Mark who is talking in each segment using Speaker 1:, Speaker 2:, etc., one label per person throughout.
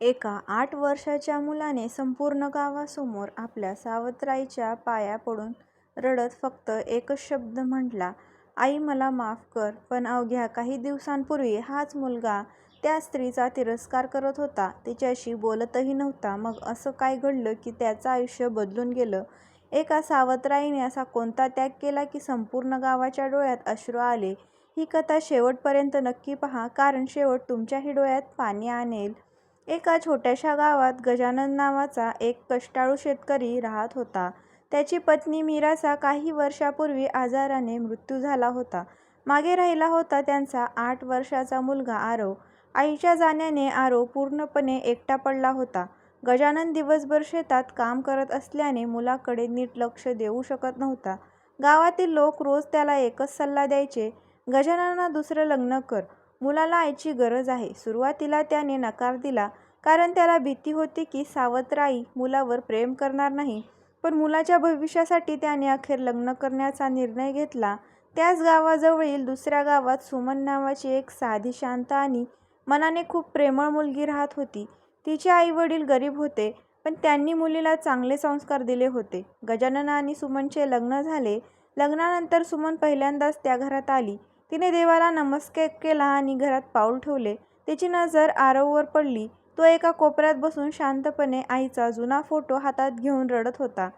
Speaker 1: एका 8 वर्षाच्या मुलाने संपूर्ण गावासमोर आपल्या सावत्राईच्या पाया पडून रडत फक्त एकच शब्द म्हटला, "आई मला माफ कर. " पण अवघ्या काही दिवसांपूर्वी हाच मुलगा त्या स्त्रीचा तिरस्कार करत होता, तिच्याशी बोलतही नव्हता. मग असं काय घडलं की त्याचं आयुष्य बदलून गेलं? एका सावत्राईने असा कोणता त्याग केला की संपूर्ण गावाच्या डोळ्यात अश्रू आले? ही कथा शेवटपर्यंत नक्की पहा, कारण शेवट तुमच्याही डोळ्यात पाणी आणेल. एका छोट्याशा गावात गजानन नावाचा एक कष्टाळू शेतकरी राहत होता. त्याची पत्नी मीराचा काही वर्षापूर्वी आजाराने मृत्यू झाला होता. मागे राहिला होता त्यांचा 8 वर्षाचा मुलगा आरव. आईच्या जाण्याने आरव पूर्णपणे एकटा पडला होता. गजानन दिवसभर शेतात काम करत असल्याने मुलाकडे नीट लक्ष देऊ शकत नव्हता. गावातील लोक रोज त्याला एकच सल्ला द्यायचे, "गजानना, दुसरं लग्न कर. मुलाला आईची गरज आहे." सुरुवातीला त्याने नकार दिला, कारण त्याला भीती होती की सावत्राई मुलावर प्रेम करणार नाही. पण मुलाच्या भविष्यासाठी त्याने अखेर लग्न करण्याचा निर्णय घेतला. त्याच गावाजवळील दुसऱ्या गावात सुमन नावाची एक साधी, शांत आणि मनाने खूप प्रेमळ मुलगी राहत होती. तिचे आई-वडील गरीब होते, पण त्यांनी मुलीला चांगले संस्कार दिले होते. गजानन आणि सुमनचे लग्न झाले. लग्नानंतर सुमन पहिल्यांदाच त्या घरात आली. तिने देवाला नमस्कार केला आणि घरात पाऊल ठेवले. तिची नजर आरववर पडली. तो एका कोपऱ्यात बसून शांतपणे आईचा जुना फोटो हातात घेऊन रडत होता.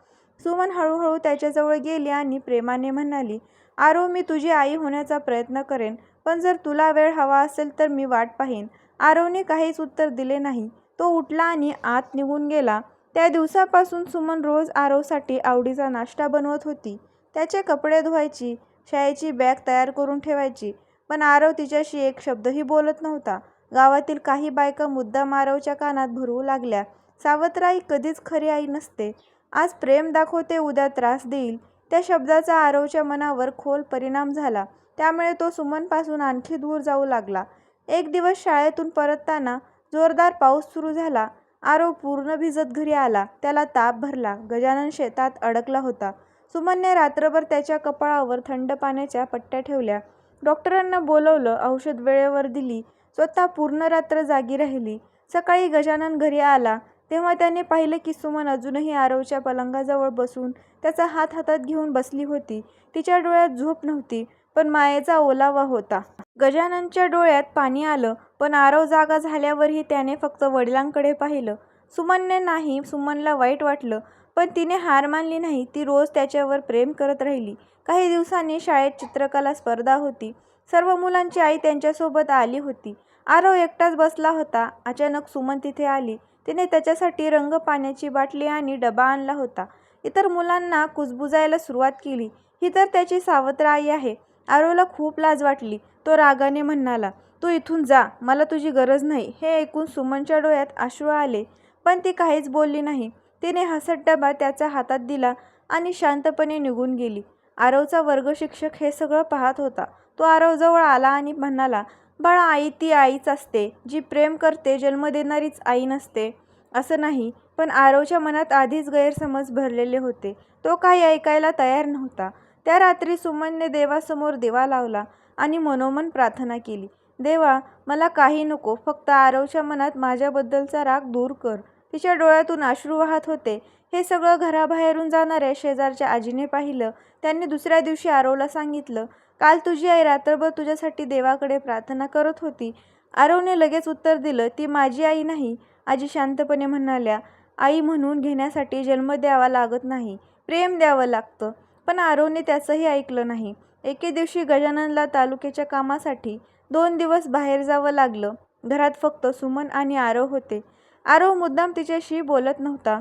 Speaker 1: सुमन हळूहळू त्याच्याजवळ गेली आणि प्रेमाने म्हणाली, "आरव, मी तुझी आई होण्याचा प्रयत्न करेन, पण जर तुला वेळ हवा असेल तर मी वाट पाहीन." आरवने काहीच उत्तर दिले नाही. तो उठला आणि आत निघून गेला. त्या दिवसापासून सुमन रोज आरवसाठी आवडीचा नाश्ता बनवत होती. त्याचे कपडे धुवायची, शाळेची बॅग तयार करून ठेवायची. पण आरव तिच्याशी एक शब्दही बोलत नव्हता. गावातील काही बायका मुद्दाम आरवच्या कानात भरवू लागल्या, "सावत्राई कधीच खरी आई नसते. आज प्रेम दाखवते, उद्या त्रास देईल." त्या शब्दाचा आरवच्या मनावर खोल परिणाम झाला. त्यामुळे तो सुमनपासून आणखी दूर जाऊ लागला. एक दिवस शाळेतून परतताना जोरदार पाऊस सुरू झाला. आरव पूर्ण भिजत घरी आला. त्याला ताप भरला. गजानन शेतात अडकला होता. सुमनने रात्रभर त्याच्या कपाळावर थंड पाण्याच्या पट्ट्या ठेवल्या. डॉक्टरांना बोलवलं, औषध वेळेवर दिली. स्वतः पूर्ण रात्र जागी राहिली. सकाळी गजानन घरी आला तेव्हा त्याने पाहिलं की सुमन अजूनही आरवच्या पलंगाजवळ बसून त्याचा हात हातात घेऊन बसली होती. तिच्या डोळ्यात झोप नव्हती, पण मायेचा ओलावा होता. गजाननच्या डोळ्यात पाणी आलं, पण आरव जागा झाल्यावरही त्याने फक्त वडिलांकडे पाहिलं. सुमनने नाही. सुमनला वाईट वाटलं, पण तिने हार मानली नाही. ती रोज त्याच्यावर प्रेम करत राहिली. काही दिवसांनी शाळेत चित्रकला स्पर्धा होती. सर्व मुलांची आई त्यांच्यासोबत आली होती. आरव एकटाच बसला होता. अचानक सुमन तिथे आली. तिने त्याच्यासाठी रंग, पाण्याची बाटली आणि डबा आणला होता. इतर मुलांना कुजबुजायला सुरुवात केली, "ही तर त्याची सावत्र आई आहे." आरवला खूप लाज वाटली. तो रागाने म्हणाला, "तू इथून जा. मला तुझी गरज नाही." हे ऐकून सुमनच्या डोळ्यात अश्रू आले, पण ती काहीच बोलली नाही. तिने हसत डबा त्याच्या हातात दिला आणि शांतपणे निघून गेली. आरवचा वर्ग शिक्षक हे सगळं पाहत होता. तो आरवजवळ आला आणि म्हणाला, "बाळा, आई ती आईच असते. जी प्रेम करते. जन्म देणारीच आई नसते असं नाही." पण आरवच्या मनात आधीच गैरसमज भरलेले होते. तो काही ऐकायला तयार नव्हता. त्या रात्री सुमनने देवासमोर दिवा लावला आणि मनोमन प्रार्थना केली, "देवा, मला काही नको. फक्त आरवच्या मनात माझ्याबद्दलचा राग दूर कर." तिच्या डोळ्यातून अश्रू वाहत होते. हे सगळं घराबाहेरून जाणाऱ्या शेजारच्या आजीने पाहिलं. त्यांनी दुसऱ्या दिवशी आरवला सांगितलं, "काल तुझी आई रात्रभर तुझ्यासाठी देवाकडे प्रार्थना करत होती." आरवने लगेच उत्तर दिलं, "ती माझी आई नाही." आजी शांतपणे म्हणाल्या, "आई म्हणून घेण्यासाठी जन्म द्यावा लागत नाही, प्रेम द्यावं लागतं." पण आरवने त्याचंही ऐकलं नाही. एके दिवशी गजाननला तालुक्याच्या कामासाठी 2 दिवस बाहेर जावं लागलं. घरात फक्त सुमन आणि आरव होते. आरव मुद्दाम तिच्याशी बोलत नव्हता.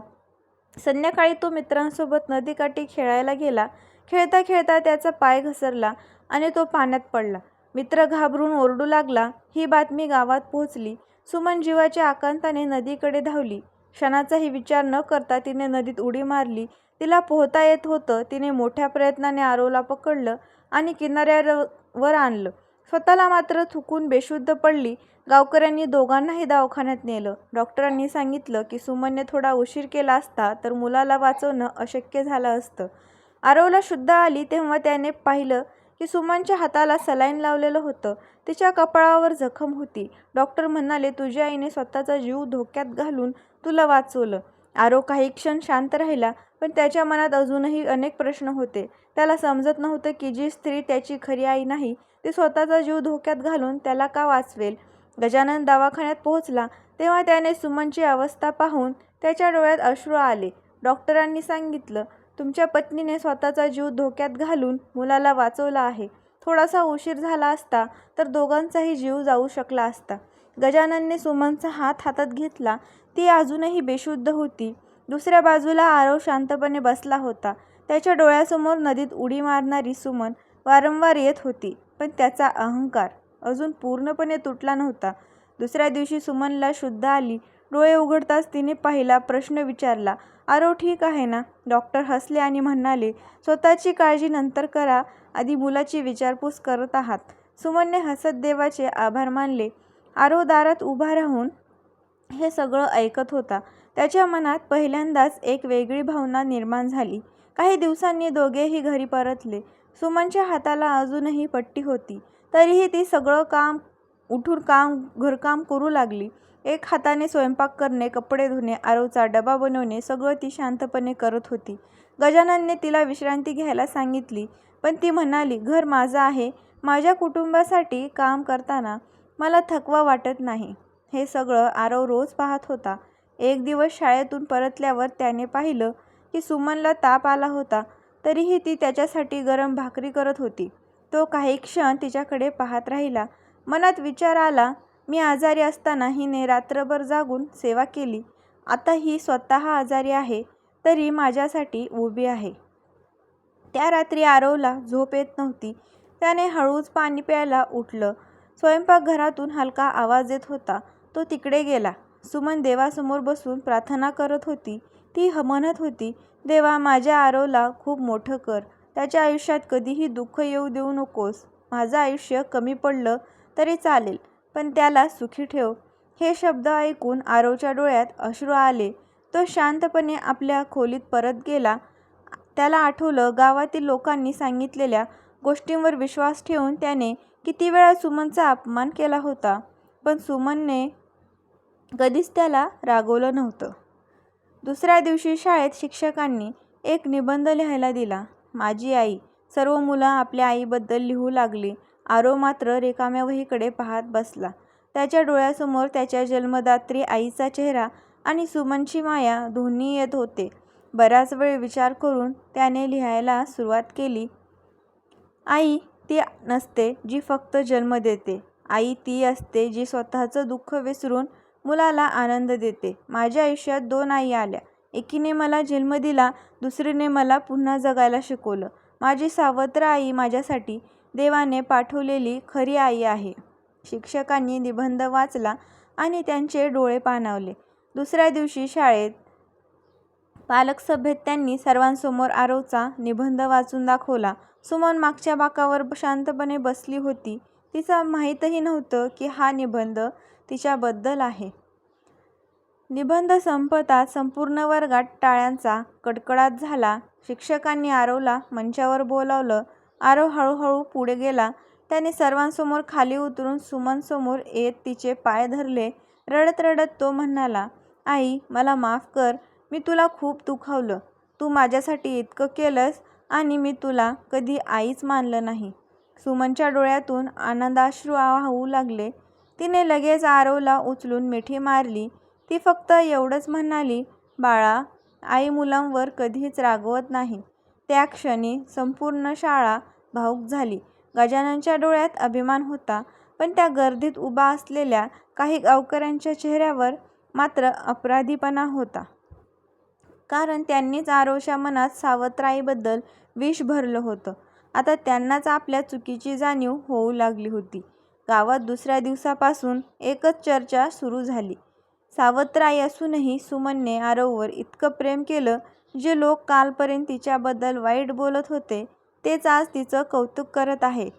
Speaker 1: संध्याकाळी तो मित्रांसोबत नदीकाठी खेळायला गेला. खेळता खेळता त्याचा पाय घसरला आणि तो पाण्यात पडला. मित्र घाबरून ओरडू लागला. ही बातमी गावात पोहोचली. सुमन जीवाच्या आकांताने नदीकडे धावली. क्षणाचाही विचार न करता तिने नदीत उडी मारली. तिला पोहता येत होतं. तिने मोठ्या प्रयत्नाने आरवला पकडलं आणि किनाऱ्यावर आणलं. स्वतःला मात्र थुंकून बेशुद्ध पडली. गावकऱ्यांनी दोघांनाही दवाखान्यात नेलं. डॉक्टरांनी सांगितलं की सुमनने थोडा उशीर केला असता तर मुलाला वाचवणं अशक्य झालं असतं. आरवला शुद्ध आली तेव्हा त्याने पाहिलं की सुमनच्या हाताला सलाईन लावलेलं होतं. तिच्या कपाळावर जखम होती. डॉक्टर म्हणाले, तुझ्या आईने स्वतःचा जीव धोक्यात घालून तुला वाचवलं. आरव काही क्षण शांत राहिला, पण त्याच्या मनात अजूनही अनेक प्रश्न होते. त्याला समजत नव्हतं की जी स्त्री त्याची खरी आई नाही, ती स्वतःचा जीव धोक्यात घालून त्याला का वाचवेल. गजानन दवाखान्यात पोहोचला तेव्हा त्याने सुमनची अवस्था पाहून त्याच्या डोळ्यात अश्रू आले. डॉक्टरांनी सांगितलं, तुमच्या पत्नीने स्वतःचा जीव धोक्यात घालून मुलाला वाचवला आहे. थोडासा उशीर झाला असता तर दोघांचाही जीव जाऊ शकला असता. गजाननने सुमनचा हात हातात घेतला. ती अजूनही बेशुद्ध होती. दुसऱ्या बाजूला आरव शांतपणे बसला होता. त्याच्या डोळ्यासमोर नदीत उडी मारणारी सुमन वारंवार येत होती, पण त्याचा अहंकार अजून पूर्णपणे तुटला नव्हता. दुसऱ्या दिवशी सुमनला शुद्ध आली. डोळे उघडताच तिने पहिला प्रश्न विचारला, आरव ठीक आहे ना? डॉक्टर हसले आणि म्हणाले, स्वतःची काळजी नंतर करा, आधी मुलाची विचारपूस करत आहात. सुमनने हसत देवाचे आभार मानले. आरव दारात उभा राहून हे सगळं ऐकत होता. त्याच्या मनात पहिल्यांदाच एक वेगळी भावना निर्माण झाली. काही दिवसांनी दोघेही घरी परतले. सुमनच्या हाताला अजूनही पट्टी होती, तरीही ती सगळं उठून घरकाम करू लागली. एक हाताने स्वयंपाक करणे, कपडे धुणे, आरवचा डबा बनवणे सगळं ती शांतपणे करत होती. गजाननने तिला विश्रांती घ्यायला सांगितली, पण ती म्हणाली, घर माझं आहे. माझ्या कुटुंबासाठी काम करताना मला थकवा वाटत नाही. हे सगळं आरव रोज पाहत होता. एक दिवस शाळेतून परतल्यावर त्याने पाहिलं की सुमनला ताप आला होता, तरीही ती त्याच्यासाठी गरम भाकरी करत होती. तो काही क्षण तिच्याकडे पाहत राहिला. मनात विचार आला, मी आजारी असताना हिने रात्रभर जागून सेवा केली. आता ही स्वतः आजारी आहे, तरी माझ्यासाठी उभी आहे. त्या रात्री आरवला झोप येत नव्हती. त्याने हळूच पाणी प्यायला उठलं. स्वयंपाकघरातून हलका आवाज येत होता. तो तिकडे गेला. सुमन देवासमोर बसून प्रार्थना करत होती. ती म्हणत होती, देवा, माझ्या आरवला खूप मोठं कर. त्याच्या आयुष्यात कधीही दुःख येऊ देऊ नकोस. माझं आयुष्य कमी पडलं तरी चालेल, पण त्याला सुखी ठेव. हे शब्द ऐकून आरवच्या डोळ्यात अश्रू आले. तो शांतपणे आपल्या खोलीत परत गेला. त्याला आठवलं, गावातील लोकांनी सांगितलेल्या गोष्टींवर विश्वास ठेवून त्याने किती वेळा सुमनचा अपमान केला होता, पण सुमनने कधीच त्याला रागवलं नव्हतं. दुसऱ्या दिवशी शाळेत शिक्षकांनी एक निबंध लिहायला दिला. माझी आई. सर्व मुलं आपल्या आईबद्दल लिहू लागली. आरव मात्र रिकाम्या वहीकडे पाहत बसला. त्याच्या डोळ्यासमोर त्याच्या जन्मदात्री आईचा चेहरा आणि सुमनची माया दोन्ही येत होते. बराच वेळ विचार करून त्याने लिहायला सुरुवात केली. आई ती नसते जी फक्त जन्म देते. आई ती असते जी स्वतःचं दुःख विसरून मुलाला आनंद देते. माझ्या आयुष्यात 2 आई आल्या. एकीने मला जन्म दिला, दुसरीने मला पुन्हा जगायला शिकवलं. माझी सावत्र आई माझ्यासाठी देवाने पाठवलेली खरी आई आहे. शिक्षकांनी निबंध वाचला आणि त्यांचे डोळे पाणावले. दुसऱ्या दिवशी शाळेत पालक सभेत त्यांनी सर्वांसमोर आरवचा निबंध वाचून दाखवला. सुमन मागच्या बाकावर शांतपणे बसली होती. तिला माहीतही नव्हतं की हा निबंध तिच्याबद्दल आहे. निबंध संपताच संपूर्ण वर्गात टाळ्यांचा कडकडाट झाला. शिक्षकांनी आरवला मंचावर बोलावलं. आरव हळूहळू पुढे गेला. त्याने सर्वांसमोर खाली उतरून सुमनसमोर येत तिचे पाय धरले. रडत रडत तो म्हणाला, आई, मला माफ कर. मी तुला खूप दुखावलं. तू माझ्यासाठी इतकं केलंस आणि मी तुला कधी आईच मानलं नाही. सुमनच्या डोळ्यातून आनंदाश्रू वाहू लागले. तिने लगेच आरवला उचलून मिठी मारली. ती फक्त एवढंच म्हणाली, बाळा, आई मुलांवर कधीच रागवत नाही. त्या क्षणी संपूर्ण शाळा भावुक झाली. गजाननच्या डोळ्यात अभिमान होता, पण त्या गर्दीत उभा असलेल्या काही गावकऱ्यांच्या चेहऱ्यावर मात्र अपराधीपणा होता. कारण त्यांनीच आरवच्या मनात सावत्र आईबद्दल विष भरलं होतं. आता त्यांनाच आपल्या चुकीची जाणीव होऊ लागली होती. गावात दुसऱ्या दिवसापासून एकच चर्चा सुरू झाली. सावत्र आई असूनही सुमनने आरववर इतकं प्रेम केलं. जे लोक कालपर्यंत तिच्याबद्दल वाईट बोलत होते, तेच आज तिचं कौतुक करत आहे.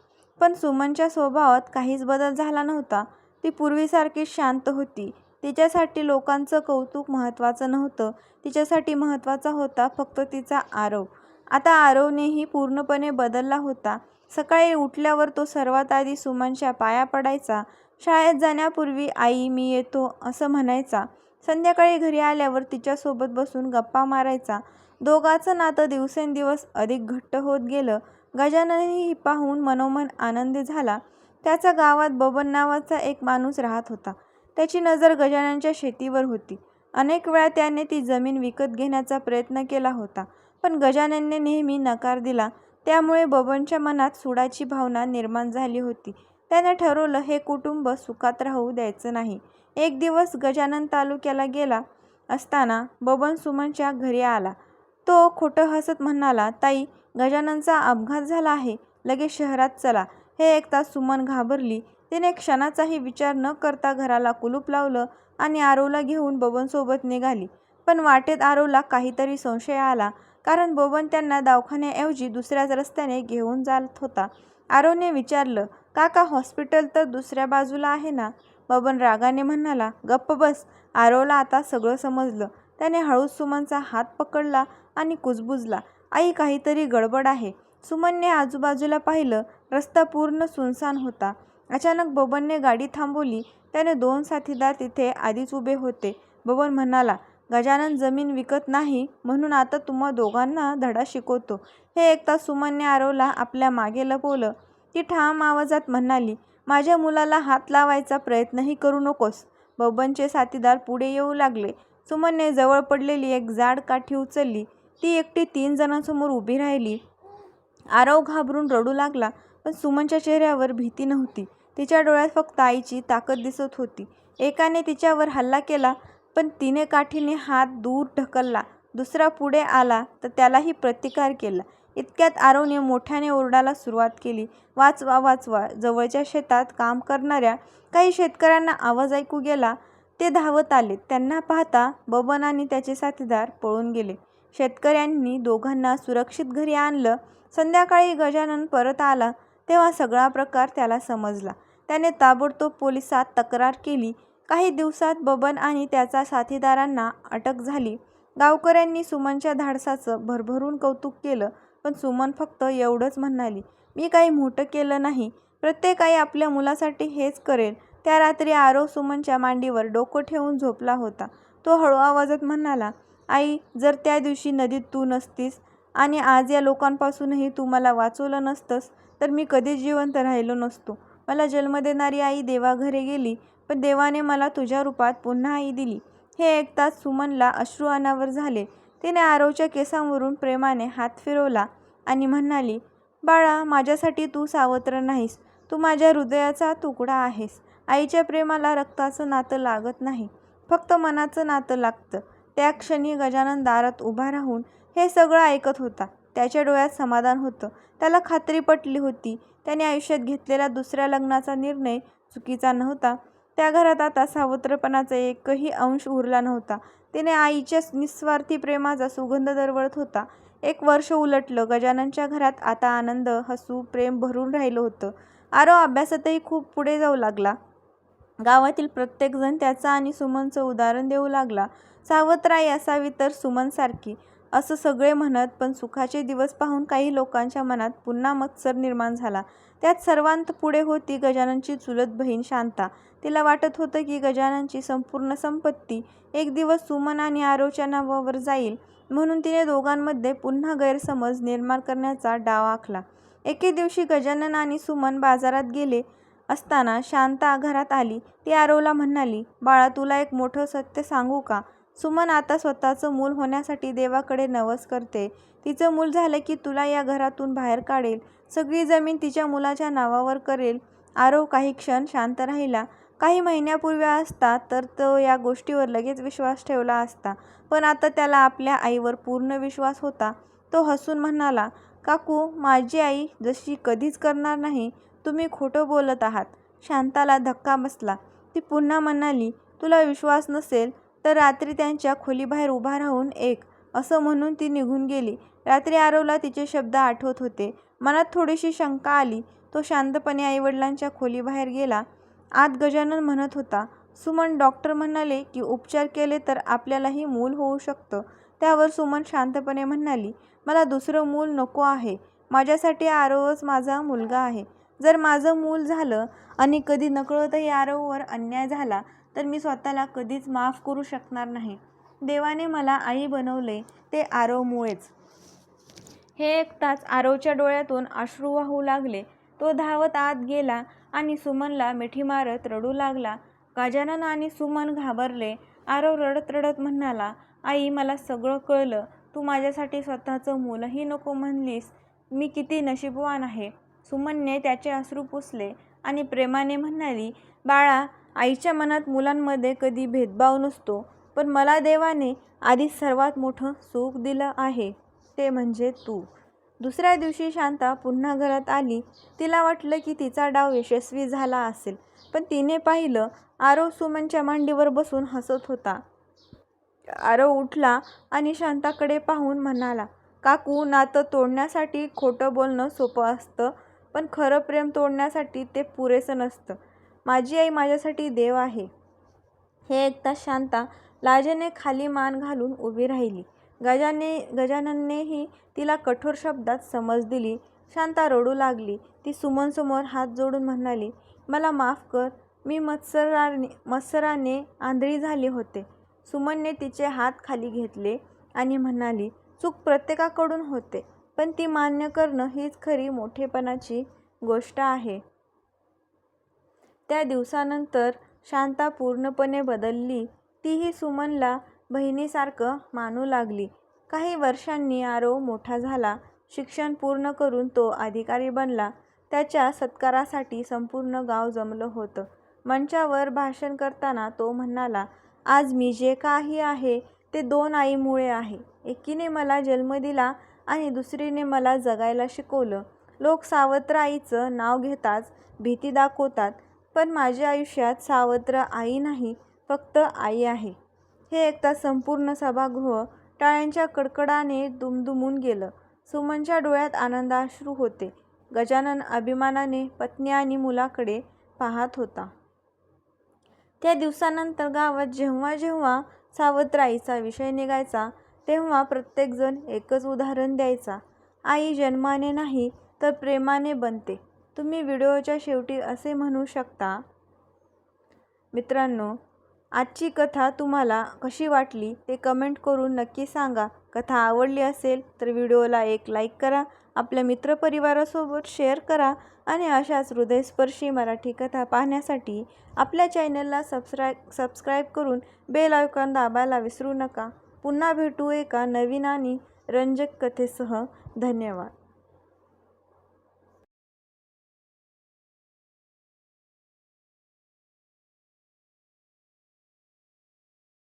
Speaker 1: पण सुमनच्या स्वभावात काहीच बदल झाला नव्हता. ती पूर्वीसारखीच शांत होती. तिच्यासाठी लोकांचं कौतुक महत्त्वाचं नव्हतं. तिच्यासाठी महत्त्वाचा होता फक्त तिचा आरव. आता आरवनेही पूर्णपणे बदलला होता. सकाळी उठल्यावर तो सर्वात आधी सुमनच्या पाया पडायचा. शाळेत जाण्यापूर्वी आई मी येतो असं म्हणायचा. संध्याकाळी घरी आल्यावर तिच्यासोबत बसून गप्पा मारायचा. दोघांचं नातं दिवसेंदिवस अधिक घट्ट होत गेलं. गजाननही पाहून मनोमन आनंदी झाला. त्याचा गावात बबन नावाचा एक माणूस राहत होता. त्याची नजर गजाननच्या शेतीवर होती. अनेक वेळा त्याने ती जमीन विकत घेण्याचा प्रयत्न केला होता, पण गजाननने नेहमी नकार दिला. त्यामुळे बबनच्या मनात सुडाची भावना निर्माण झाली होती. त्याने ठरवलं हे कुटुंब सुखात राहू द्यायचं नाही. एक दिवस गजानन तालुक्याला गेला असताना बबन सुमनच्या घरी आला. तो खोटं हसत म्हणाला, ताई, गजाननचा अपघात झाला आहे, लगेच शहरात चला. हे ऐकताच सुमन घाबरली. तिने क्षणाचाही विचार न करता घराला कुलूप लावलं आणि आरवला घेऊन बबनसोबत निघाली. पण वाटेत आरवला काहीतरी संशय आला, कारण बबन त्यांना दवाखान्याऐवजी दुसऱ्याच रस्त्याने घेऊन जात होता. आरवने विचारलं, काका, हॉस्पिटल तर दुसऱ्या बाजूला आहे ना? बबन रागाने म्हणाला, गप्प बस. आरवला आता सगळं समजलं. त्याने हळूच सुमनचा हात पकडला आणि कुजबुजला, आई, काहीतरी गडबड आहे. सुमनने आजूबाजूला पाहिलं. रस्ता पूर्ण सुनसान होता. अचानक बबनने गाडी थांबवली. त्याने 2 साथीदार तिथे आधीच उभे होते. बबन म्हणाला, गजानन जमीन विकत नाही म्हणून आता तुम्हा दोघांना धडा शिकवतो. हे ऐकता सुमनने आरवला आपल्या मागे लपवलं. ती ठाम आवाजात म्हणाली, माझ्या मुलाला हात लावायचा प्रयत्नही करू नकोस. बबनचे साथीदार पुढे येऊ लागले. सुमनने जवळ पडलेली एक जाड काठी उचलली. ती एकटी 3 जणांसमोर उभी राहिली. आरव घाबरून रडू लागला, पण सुमनच्या चेहऱ्यावर भीती नव्हती. तिच्या डोळ्यात फक्त आईची ताकद दिसत होती. एकाने तिच्यावर हल्ला केला, पण तिने काठीने हात दूर ढकलला. दुसरा पुढे आला तर त्यालाही प्रतिकार केला. इतक्यात आरवने मोठ्याने ओरडायला सुरुवात केली, वाचवा, वाचवा. जवळच्या शेतात काम करणाऱ्या काही शेतकऱ्यांना आवाज ऐकू गेला. ते धावत आले. त्यांना पाहता बबन आणि त्याचे साथीदार पळून गेले. शेतकऱ्यांनी दोघांना सुरक्षित घरी आणलं. संध्याकाळी गजानन परत आला तेव्हा सगळा प्रकार त्याला समजला. त्याने ताबडतोब पोलिसात तक्रार केली. काही दिवसात बबन आणि त्याच्या साथीदारांना अटक झाली. गावकऱ्यांनी सुमनच्या धाडसाचं भरभरून कौतुक केलं, पण सुमन फक्त एवढंच म्हणाली, मी काही मोठं केलं नाही. प्रत्येक आई आपल्या मुलासाठी हेच करेल. त्या रात्री आरव सुमनच्या मांडीवर डोकं ठेवून झोपला होता. तो हळू आवाजात म्हणाला, आई, जर त्या दिवशी नदीत तू नसतीस आणि आज या लोकांपासूनही तू मला वाचवलं नसतंस तर मी कधीच जिवंत राहिलो नसतो. मला जन्म देणारी आई देवाघरी गेली, पण देवाने मला तुझ्या रूपात पुन्हा आई दिली. हे ऐकताच सुमनला अश्रू अनावर झाले. तिने आरवच्या केसांवरून प्रेमाने हात फिरवला आणि म्हणाली, बाळा, माझ्यासाठी तू सावत्र नाहीस, तू माझ्या हृदयाचा तुकडा आहेस. आईच्या प्रेमाला रक्ताचं नातं लागत नाही, फक्त मनाचं नातं लागतं. त्या क्षणी गजानन दारात उभा राहून हे सगळं ऐकत होता. त्याच्या डोळ्यात समाधान होतं. त्याला खात्री पटली होती, त्याने आयुष्यात घेतलेला दुसऱ्या लग्नाचा निर्णय चुकीचा नव्हता. त्या घरात आता सावत्रपणाचा एकही अंश उरला नव्हता. तिने आईच्या निस्वार्थी प्रेमाचा सुगंध दरवळत होता. 1 वर्ष उलटलं. गजाननच्या घरात आता आनंद, हसू, प्रेम भरून राहिलं होतं. आरव अभ्यासातही खूप पुढे जाऊ लागला. गावातील प्रत्येकजण त्याचं आणि सुमनचं उदाहरण देऊ लागला. सावत्र आई असावी तर सुमनसारखी, असं सगळे म्हणत. पण सुखाचे दिवस पाहून काही लोकांच्या मनात पुन्हा मत्सर निर्माण झाला. त्यात सर्वांत पुढे होती गजाननची चुलत बहीण शांता. तिला वाटत होतं की गजाननची संपूर्ण संपत्ती एक दिवस सुमन आणि आरवच्या नावावर जाईल, म्हणून तिने दोघांमध्ये पुन्हा गैरसमज निर्माण करण्याचा डाव आखला. एके दिवशी गजानन आणि सुमन बाजारात गेले असताना शांता घरात आली. ती आरवला म्हणाली, बाळा, तुला एक मोठं सत्य सांगू का? सुमन आता स्वतःचं मूल होण्यासाठी देवाकडे नवस करते. तिचं मूल झालं की तुला या घरातून बाहेर काढेल, सगळी जमीन तिच्या मुलाच्या नावावर करेल. आरव काही क्षण शांत राहिला. काही महिन्यापूर्वी असता तर तो या गोष्टीवर लगेच विश्वास ठेवला असता, पण आता त्याला आपल्या आईवर पूर्ण विश्वास होता. तो हसून म्हणाला, काकू, माझी आई जशी कधीच करणार नाही. तुम्ही खोटं बोलत आहात. शांताला धक्का बसला. ती पुन्हा म्हणाली, तुला विश्वास नसेल तर रात्री त्यांच्या खोलीबाहेर उभा राहून ऐक, असं म्हणून ती निघून गेली. रात्री आरवला तिचे शब्द आठवत होते. मनात थोडीशी शंका आली. तो शांतपणे आईवडिलांच्या खोलीबाहेर गेला. आत गजानन म्हणत होता, सुमन, डॉक्टर म्हणाले की उपचार केले तर आपल्यालाही मूल होऊ शकतं. त्यावर सुमन शांतपणे म्हणाली, मला दुसरं मूल नको आहे. माझ्यासाठी आरवच माझा मुलगा आहे. जर माझं मूल झालं आणि कधी नकळतही आरववर अन्याय झाला तर मी स्वतःला कधीच माफ करू शकणार नाही. देवाने मला आई बनवले ते आरवमुळेच. हे ऐकताच आरवच्या डोळ्यातून अश्रू वाहू लागले. तो धावत आत गेला आणि सुमनला मिठी मारत रडू लागला. गजानन आणि सुमन घाबरले. आरव रडत रडत म्हणाला, आई मला सगळं कळलं. तू माझ्यासाठी स्वतःचं मूलही नको म्हणलीस. मी किती नशीबवान आहे. सुमनने त्याचे अश्रू पुसले आणि प्रेमाने म्हणाली, बाळा, आईच्या मनात मुलांमध्ये कधी भेदभाव नसतो. पण मला देवाने आधीच सर्वात मोठं सुख दिलं आहे, ते म्हणजे तू. दुसऱ्या दिवशी शांता पुन्हा घरात आली. तिला वाटलं की तिचा डाव यशस्वी झाला असेल. पण तिने पाहिलं, आरव सुमनच्या मांडीवर बसून हसत होता. आरव उठला आणि शांताकडे पाहून म्हणाला, काकू, नातं तोडण्यासाठी खोटं बोलणं सोपं असतं, पण खरं प्रेम तोडण्यासाठी ते पुरेसं नसतं. माझी आई माझ्यासाठी देव आहे. हे ऐकताच शांता लाजेने खाली मान घालून उभी राहिली. गजानननेही तिला कठोर शब्दात समज दिली. शांता रडू लागली. ती सुमनसमोर हात जोडून म्हणाली, मला माफ कर. मी मत्सराने आंधळी झाले होते. सुमनने तिचे हात खाली घेतले आणि म्हणाली, चूक प्रत्येकाकडून होते, पण ती मान्य करणं हीच खरी मोठेपणाची गोष्ट आहे. त्या दिवसानंतर शांता पूर्णपणे बदलली. तीही सुमनला बहिणीसारखं मानू लागली. काही वर्षांनी आरव मोठा झाला. शिक्षण पूर्ण करून तो अधिकारी बनला. त्याच्या सत्कारासाठी संपूर्ण गाव जमलं होतं. मंचावर भाषण करताना तो म्हणाला, आज मी जे काही आहे ते 2 आईमुळे आहे. एकीने मला जन्म दिला आणि दुसरीने मला जगायला शिकवलं. लोक सावत्र आईचं नाव घेताच भीती दाखवतात, पण माझ्या आयुष्यात सावत्र आई नाही, फक्त आई आहे. हे ऐकताच संपूर्ण सभागृह टाळ्यांच्या कडकडाने दुमदुमून गेलं. सुमनच्या डोळ्यात आनंदाश्रू होते. गजानन अभिमानाने पत्नी आणि मुलाकडे पाहत होता. त्या दिवसानंतर गावात जेव्हा जेव्हा सावत्र आईचा विषय निघायचा, तेव्हा प्रत्येकजण एकच उदाहरण द्यायचा, आई जन्माने नाही तर प्रेमाने बनते. तुम्ही व्हिडिओच्या शेवटी असे म्हणू शकता. मित्रांनो, आजची कथा तुम्हाला कशी वाटली ते कमेंट करून नक्की सांगा. कथा आवडली असेल तर व्हिडिओला एक लाईक करा, आपल्या मित्रपरिवारासोबत शेअर करा आणि अशाच हृदयस्पर्शी मराठी कथा पाहण्यासाठी आपल्या चॅनलला सबस्क्राईब करून बेल आयकॉन दाबायला विसरू नका. पुन्हा भेटू एका नवीन आणि रंजक कथेसह. धन्यवाद.